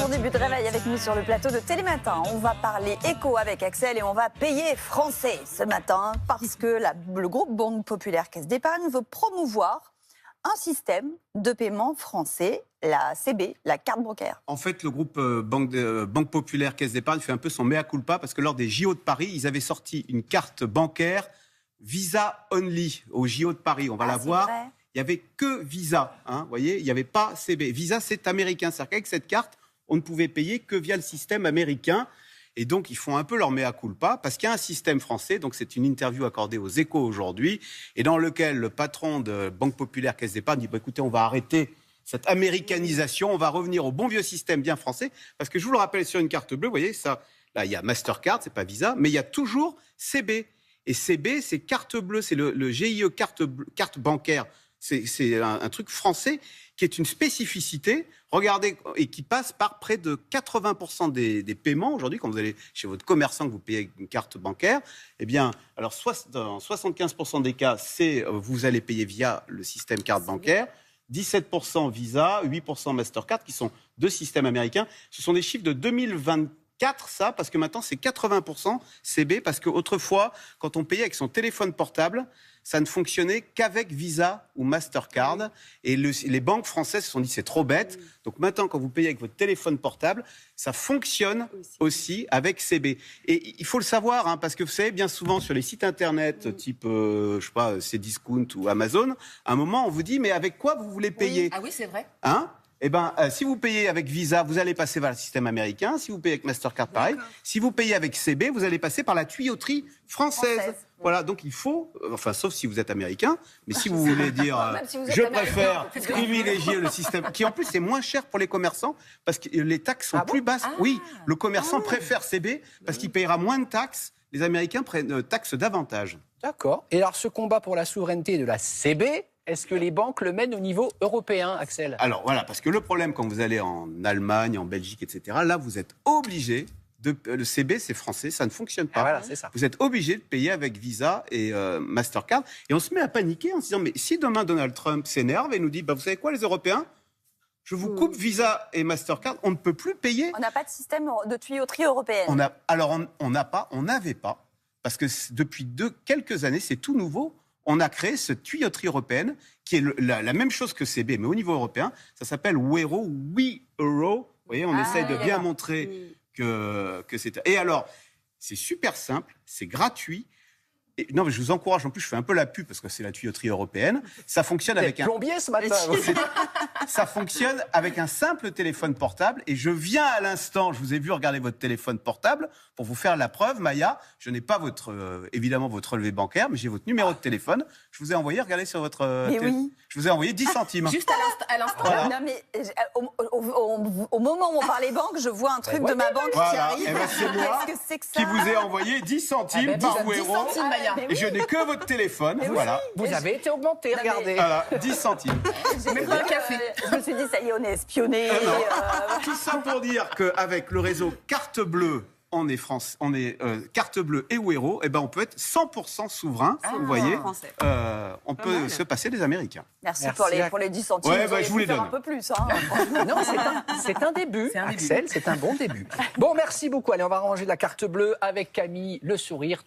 bon début de réveil avec nous sur le plateau de Télématin. On va parler éco avec Axel et on va payer français ce matin parce que le groupe Banque Populaire Caisse d'Épargne veut promouvoir un système de paiement français, la CB, la carte bancaire. En fait, le groupe Banque Populaire Caisse d'Épargne fait un peu son mea culpa parce que lors des JO de Paris, ils avaient sorti une carte bancaire Visa Only au JO de Paris. On va la voir. Vrai. Il n'y avait que Visa, vous voyez, il n'y avait pas CB. Visa, c'est américain. C'est-à-dire qu'avec cette carte, on ne pouvait payer que via le système américain. Et donc, ils font un peu leur mea culpa parce qu'il y a un système français. Donc, c'est une interview accordée aux Échos aujourd'hui et dans lequel le patron de Banque Populaire Caisse d'Épargne dit écoutez, on va arrêter cette américanisation, on va revenir au bon vieux système bien français. Parce que je vous le rappelle, sur une carte bleue, vous voyez, ça, là, il y a Mastercard, c'est pas Visa, mais il y a toujours CB. Et CB, c'est carte bleue, c'est le GIE carte bancaire. C'est un truc français qui est une spécificité, regardez, et qui passe par près de 80% des paiements aujourd'hui. Quand vous allez chez votre commerçant, que vous payez avec une carte bancaire, eh bien, alors dans 75% des cas, vous allez payer via le système carte bancaire. 17% Visa, 8% Mastercard, qui sont deux systèmes américains. Ce sont des chiffres de 2024, ça, parce que maintenant, c'est 80% CB, parce qu'autrefois, quand on payait avec son téléphone portable, ça ne fonctionnait qu'avec Visa ou Mastercard. Et les banques françaises se sont dit, c'est trop bête. Donc maintenant, quand vous payez avec votre téléphone portable, ça fonctionne aussi avec CB. Et il faut le savoir, parce que vous savez, bien souvent, sur les sites Internet, type, je sais pas, Cdiscount ou Amazon, à un moment, on vous dit, mais avec quoi vous voulez payer ? Ah oui, c'est vrai. Eh bien, si vous payez avec Visa, vous allez passer par le système américain. Si vous payez avec Mastercard, pareil. Si vous payez avec CB, vous allez passer par la tuyauterie française. Voilà, donc il faut, enfin, sauf si vous êtes américain, mais si vous voulez dire, je préfère privilégier le système, qui en plus est moins cher pour les commerçants, parce que les taxes sont plus basses. Oui, le commerçant préfère CB, parce qu'il payera moins de taxes. Les Américains taxent davantage. D'accord. Et alors, ce combat pour la souveraineté de la CB, est-ce que les banques le mènent au niveau européen, Axel ? Alors voilà, parce que le problème quand vous allez en Allemagne, en Belgique, etc., là vous êtes obligé, le CB c'est français, ça ne fonctionne pas. Voilà, c'est ça. Vous êtes obligé de payer avec Visa et Mastercard. Et on se met à paniquer en se disant, mais si demain Donald Trump s'énerve et nous dit, vous savez quoi les Européens ? Je vous coupe Visa et Mastercard, on ne peut plus payer. On n'a pas de système de tuyauterie européenne. On n'avait pas, parce que depuis quelques années, c'est tout nouveau. On a créé cette tuyauterie européenne qui est la même chose que CB, mais au niveau européen. Ça s'appelle Wero, We Euro. Vous voyez, on essaye de bien montrer que c'est... Et alors, c'est super simple, c'est gratuit. Et, non, mais je vous encourage, en plus, je fais un peu la pub parce que c'est la tuyauterie européenne. Ça fonctionne avec plombier ce matin. Ça fonctionne avec un simple téléphone portable. Et je viens à l'instant, je vous ai vu regarder votre téléphone portable pour vous faire la preuve, Maya. Je n'ai pas évidemment votre relevé bancaire, mais j'ai votre numéro de téléphone. Je vous ai envoyé, regardez sur votre téléphone. Je vous ai envoyé 10 centimes. Juste à l'instant. Voilà. Non, mais au moment où on parlait banque, je vois un truc de ma banque qui arrive. Et ben c'est moi Qu'est-ce que c'est que ça ? qui vous ai envoyé 10 centimes par 10 euro. centimes, Maya. Et je n'ai que votre téléphone. Voilà. Vous avez été augmenté, regardez. Voilà, 10 centimes. Même pas un café. Je me suis dit, ça y est, on est espionnés. Tout ça pour dire qu'avec le réseau Carte Bleue, on est Carte Bleue et Wero, et ben on peut être 100% souverain, vous voyez. On peut se passer des Américains. Merci pour les 10 centimes. Ouais, Vous auriez je vous les pu faire donne. un peu plus. Non, c'est un début, Axel, c'est un bon début. Bon, merci beaucoup. Allez, on va ranger la carte bleue avec Camille, le sourire.